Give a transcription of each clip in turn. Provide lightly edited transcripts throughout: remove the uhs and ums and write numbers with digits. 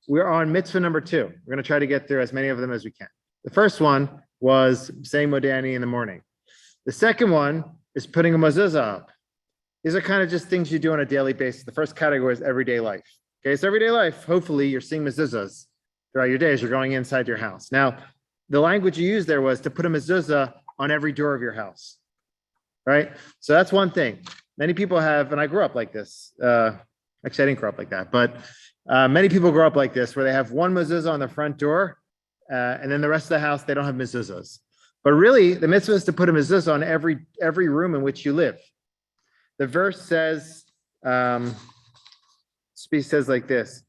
we're on mitzvah number 2. We're going to try to get through as many of them as we can. The first one was saying Modani in the morning. The second one is putting a mezuzah up. These are kind of just things you do on a daily basis. The first category is everyday life. Okay, so everyday life, hopefully you're seeing mezuzahs throughout your day as you're going inside your house. Now, the language you used there was to put a mezuzah on every door of your house, right? So that's one thing. Many people have, and I grew up like this. Actually, I didn't grow up like that, but many people grow up like this, where they have one mezuzah on the front door, and then the rest of the house, they don't have mezuzahs. But really, the mitzvah is to put a mezuzah on every room in which you live. The verse says, says like this,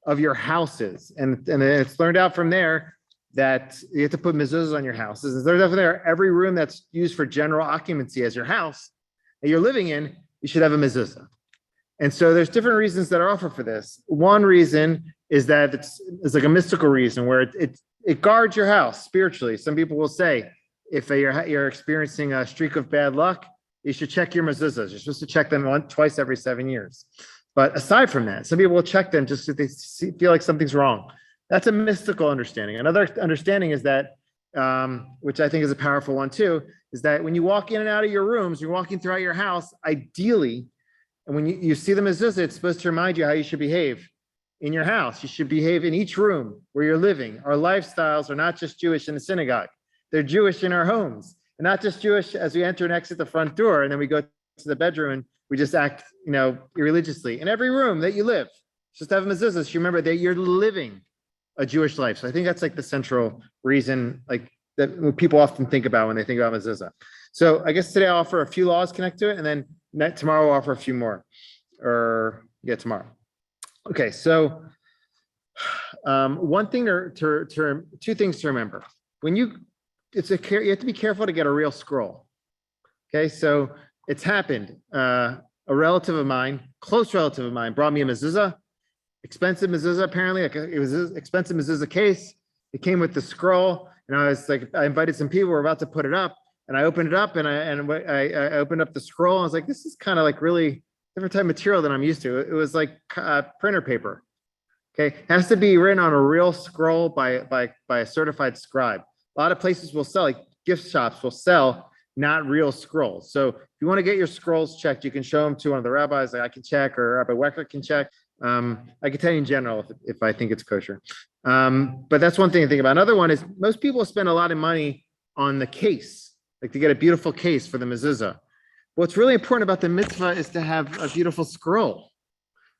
of your houses. And it's learned out from there that you have to put mezuzahs on your houses. It's learned out from there, every room that's used for general occupancy as your house that you're living in, you should have a mezuzah. And so there's different reasons that are offered for this. One reason is that it's like a mystical reason where it guards your house spiritually. Some people will say, if you're experiencing a streak of bad luck, you should check your mezuzahs. You're supposed to check them twice every 7 years. But aside from that, some people will check them just if they feel like something's wrong. That's a mystical understanding. Another understanding is that, which I think is a powerful one too, is that when you walk in and out of your rooms, you're walking throughout your house, ideally, and when you see the mezuzah, it's supposed to remind you how you should behave in your house. You should behave in each room where you're living. Our lifestyles are not just Jewish in the synagogue. They're Jewish in our homes, and not just Jewish as we enter and exit the front door, and then we go to the bedroom and we just act, irreligiously. In every room that you live, just have a mezuzah. So you remember that you're living a Jewish life. So I think that's like the central reason, like that people often think about when they think about mezuzah. So I guess today I'll offer a few laws connected to it, and then tomorrow I'll offer a few more, tomorrow. Okay, so one thing two things to remember. When you have to be careful to get a real scroll. Okay, so it's happened. A relative of mine, close relative of mine, brought me a mezuzah, expensive mezuzah apparently. It was an expensive mezuzah case. It came with the scroll, and I invited some people. We're about to put it up, and I opened it up, and I opened up the scroll. I was like, this is kind of like really different type of material than I'm used to. It was like printer paper. Okay, it has to be written on a real scroll by a certified scribe. A lot of places will sell, like gift shops will sell not real scrolls. So if you want to get your scrolls checked, you can show them to one of the rabbis. Like I can check, or Rabbi Wecker can check. I can tell you in general if I think it's kosher. But that's one thing to think about. Another one is most people spend a lot of money on the case, like to get a beautiful case for the mezuzah. What's really important about the mitzvah is to have a beautiful scroll.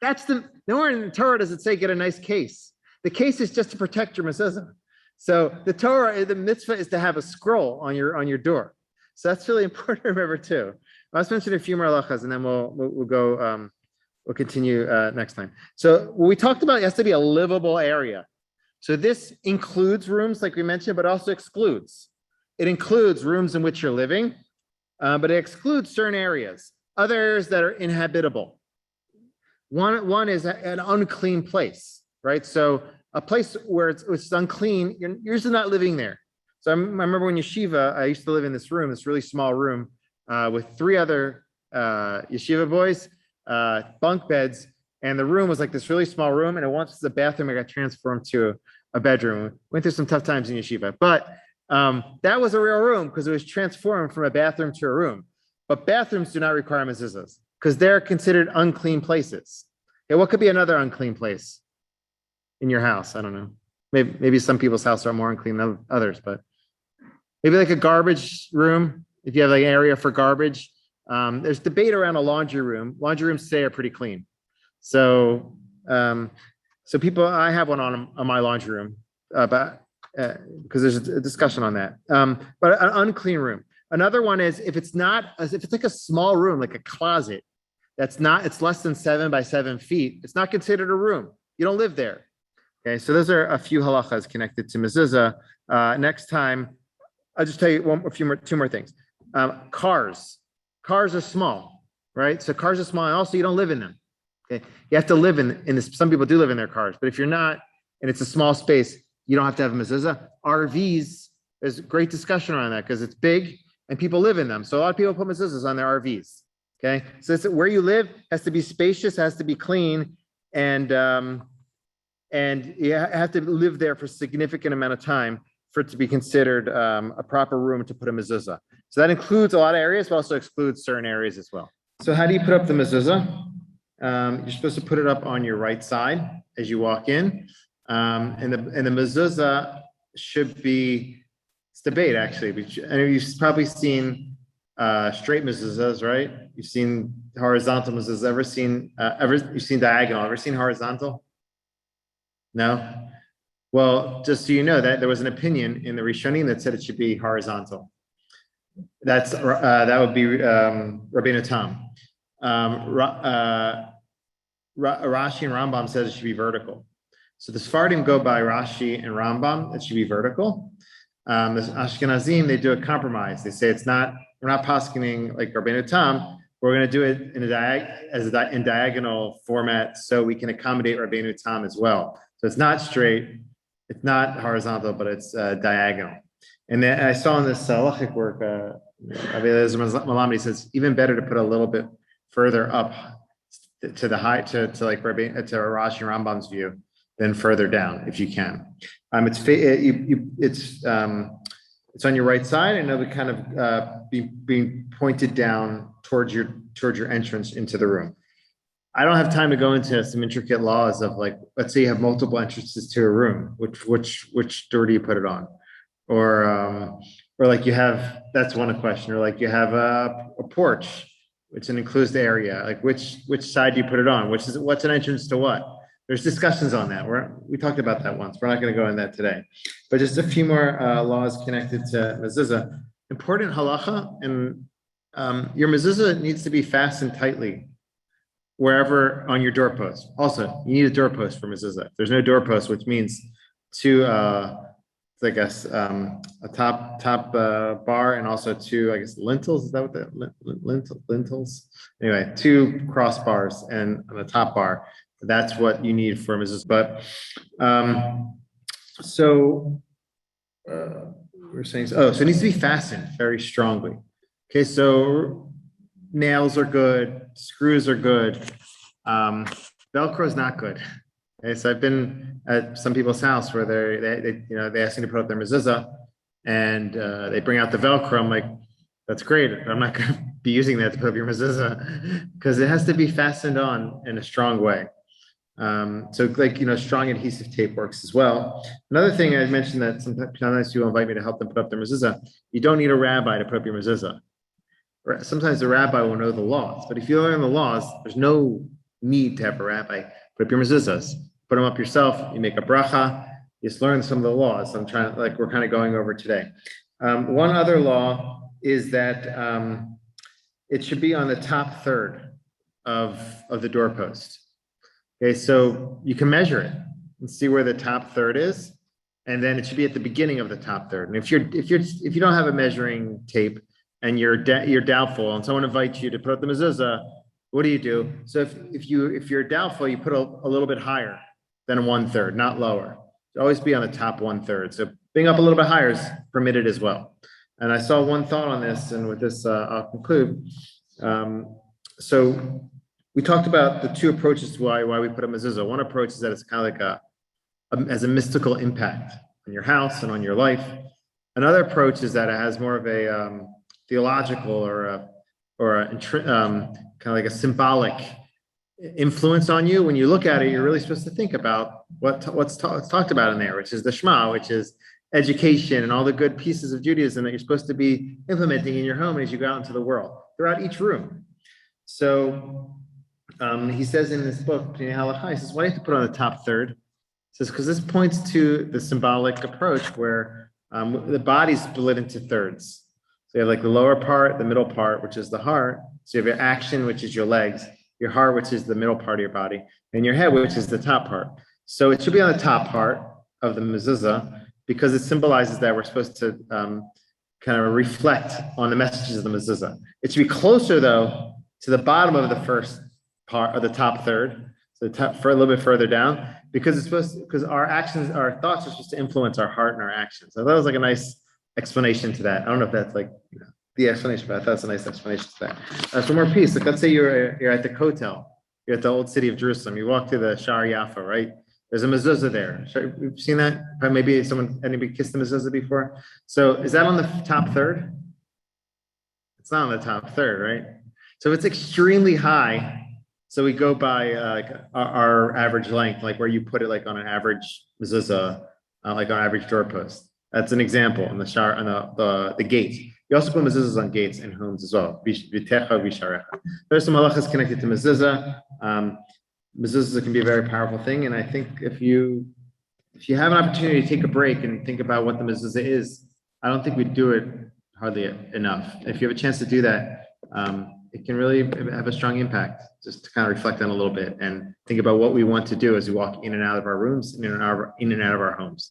Nowhere in the Torah does it say get a nice case. The case is just to protect your mezuzah. So the mitzvah is to have a scroll on your door. So that's really important to remember too. I'll mention a few more halachas, and then we'll go. We'll continue next time. So what we talked about, it has to be a livable area. So this includes rooms like we mentioned, but also excludes. It includes rooms in which you're living, but it excludes certain areas, other areas that are inhabitable. One is an unclean place, right? So a place where it's unclean, you're usually not living there. So I remember when yeshiva, I used to live in this really small room with 3 other yeshiva boys, bunk beds, and the room was like this really small room, and it once was a bathroom. It got transformed to a bedroom. Went through some tough times in yeshiva, but that was a real room because it was transformed from a bathroom to a room. But bathrooms do not require mezuzahs because they're considered unclean places. Okay, what could be another unclean place in your house? I don't know. Maybe some people's houses are more unclean than others, but maybe like a garbage room. If you have like an area for garbage, there's debate around a laundry room. Laundry rooms today are pretty clean. So people, I have one on my laundry room, because there's a discussion on that. But an unclean room. Another one is if it's like a small room, like a closet, it's less than 7 by 7 feet. It's not considered a room. You don't live there. Okay, so those are a few halachas connected to mezuzah. Next time, I'll just tell you two more things. Cars are small, right? So cars are small, and also you don't live in them. Okay, you have to live in this. Some people do live in their cars, but if you're not, and it's a small space, you don't have to have a mezuzah. RVs, there's great discussion around that because it's big and people live in them. So a lot of people put mezuzahs on their RVs. Okay, so it's where you live has to be spacious, has to be clean, and you have to live there for a significant amount of time for it to be considered a proper room to put a mezuzah. So that includes a lot of areas, but also excludes certain areas as well. So how do you put up the mezuzah? You're supposed to put it up on your right side as you walk in. And the mezuzah should be, it's debate actually. I know you've probably seen straight mezuzahs, right? You've seen horizontal mezuzahs. You've seen diagonal. Ever seen horizontal? No? Well, just so you know that there was an opinion in the Rishonim that said it should be horizontal. That would be Rabbeinu Tam. Rashi and Rambam says it should be vertical. So the Sephardim go by Rashi and Rambam, it should be vertical. The Ashkenazim, they do a compromise. They say we're not poskening like Rabbeinu Tam, we're going to do it in diagonal format so we can accommodate Rabbeinu Tam as well. So it's not straight, it's not horizontal, but it's diagonal. And then I saw in this halachic work, Malamdi says even better to put a little bit further up to the height to like Rashi and Rambam's view than further down if you can. It's on your right side and it'll be kind of being pointed down towards your entrance into the room. I don't have time to go into some intricate laws of like, let's say you have multiple entrances to a room, which door do you put it on? Or like you have, that's one question, or like you have a porch, which an enclosed area, like which side do you put it on? What's an entrance to what? There's discussions on that. We talked about that once. We're not going to go in that today, but just a few more laws connected to mezuzah. Important halacha, and your mezuzah needs to be fastened tightly wherever on your doorpost. Also, you need a doorpost for mezuzah. If there's no doorpost, which means two, I guess, a top bar and also two, I guess, lintels. Is that what the lintels? Anyway, two crossbars and on the top bar. That's what you need for mezuzah. But we're saying, so it needs to be fastened very strongly. Okay, so nails are good, screws are good. Velcro is not good. Okay, so I've been at some people's house where they ask me to put up their mezuzah and they bring out the Velcro. I'm like, that's great. I'm not going to be using that to put up your mezuzah because it has to be fastened on in a strong way. So like, strong adhesive tape works as well. Another thing I mentioned that sometimes people invite me to help them put up their mezuzah. You don't need a rabbi to put up your mezuzah. Sometimes the rabbi will know the laws, but if you learn the laws, there's no need to have a rabbi put up your mezuzahs. Put them up yourself. You make a bracha. You just learn some of the laws. We're kind of going over today. One other law is that it should be on the top third of the doorpost. Okay, so you can measure it and see where the top third is, and then it should be at the beginning of the top third. And if you don't have a measuring tape and you're doubtful, and someone invites you to put up the mezuzah, what do you do? So if you're doubtful, you put a little bit higher than 1/3, not lower. Always be on the top 1/3. So being up a little bit higher is permitted as well. And I saw one thought on this, and with this I'll conclude. So we talked about the two approaches to why we put a mezuzah. One approach is that it's kind of like has a mystical impact on your house and on your life. Another approach is that it has more of a theological or kind of like a symbolic influence on you. When you look at it, you're really supposed to think about what's talked about in there, which is the Shema, which is education and all the good pieces of Judaism that you're supposed to be implementing in your home as you go out into the world, throughout each room. So he says in this book, he says, why do you have to put on the top third? He says, because this points to the symbolic approach where the body's split into thirds. So you have like the lower part, the middle part, which is the heart. So you have your action, which is your legs, your heart, which is the middle part of your body, and your head, which is the top part. So it should be on the top part of the mezuzah because it symbolizes that we're supposed to kind of reflect on the messages of the mezuzah. It should be closer, though, to the bottom of the first part of the top third, so for a little bit further down, because our actions, our thoughts are supposed to influence our heart and our actions. So that was like a nice explanation to that. I don't know if that's like the explanation, but I thought it's a nice explanation to that. For more peace, like let's say you're at the kotel You're at the old city of Jerusalem. You walk to the Shar Yafa, right? There's a mezuzah there. You've seen that? Maybe anybody kissed the mezuzah before? So is that on the top third? It's not on the top third, right? So it's extremely high. So we go by our average length, like where you put it, like on an average mezuzah, like on average doorpost. That's an example on the gate. You also put mezuzahs on gates and homes as well. There's some halachas connected to mezuzah. Mezuzah can be a very powerful thing, and I think if you have an opportunity to take a break and think about what the mezuzah is, I don't think we do it hardly enough. If you have a chance to do that, it can really have a strong impact. Just to kind of reflect on a little bit and think about what we want to do as we walk in and out of our rooms, in and out of our homes.